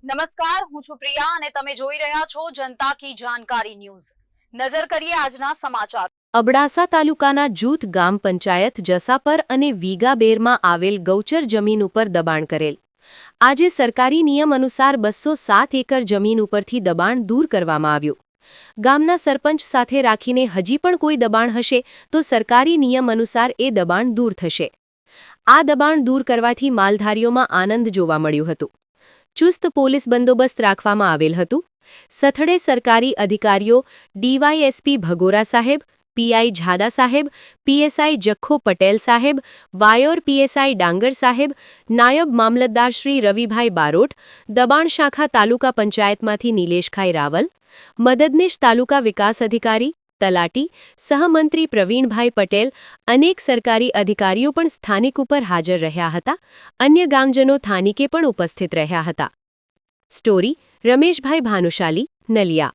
નમસ્કાર, હું છું પ્રિયા અને તમે જોઈ રહ્યા છો જનતા કી જાણકારી ન્યૂઝ। નજર કરીએ આજના સમાચાર। અબડાસા તાલુકાના જૂથ ગામ પંચાયત જસાપર અને વીગાબેરમાં આવેલ ગૌચર જમીન ઉપર દબાણ કરેલ। આજે સરકારી નિયમ અનુસાર 207 એકર જમીન ઉપરથી દબાણ દૂર કરવામાં આવ્યું। ગામના સરપંચ સાથે રાખીને હજી પણ કોઈ દબાણ હશે તો સરકારી નિયમ અનુસાર એ દબાણ દૂર થશે। આ દબાણ દૂર કરવાથી માલધારીઓમાં આનંદ જોવા મળ્યું હતું। ચુસ્ત પોલીસ બંદોબસ્ત રાખવામાં આવેલ હતું। સથળે સરકારી અધિકારીઓ ડીવાયએસપી ભગોરા સાહેબ, પીઆઈ ઝાડા સાહેબ, પીએસઆઈ જખ્ખો પટેલ સાહેબ, વાયોર પીએસઆઈ ડાંગર સાહેબ, નાયબ મામલતદાર શ્રી રવિભાઈ બારોટ, દબાણ શાખા તાલુકા પંચાયતમાંથી નિલેશભાઈ રાવલ, મદદનીશ તાલુકા વિકાસ અધિકારી, તલાટી, સહમંત્રી પ્રવીણભાઈ પટેલ, અનેક સરકારી અધિકારીઓ પણ સ્થાનિક ઉપર હાજર રહ્યા હતા। અન્ય ગામજનો સ્થાનિકે પણ ઉપસ્થિત રહ્યા હતા। સ્ટોરી રમેશભાઈ ભાનુશાલી, નલિયા।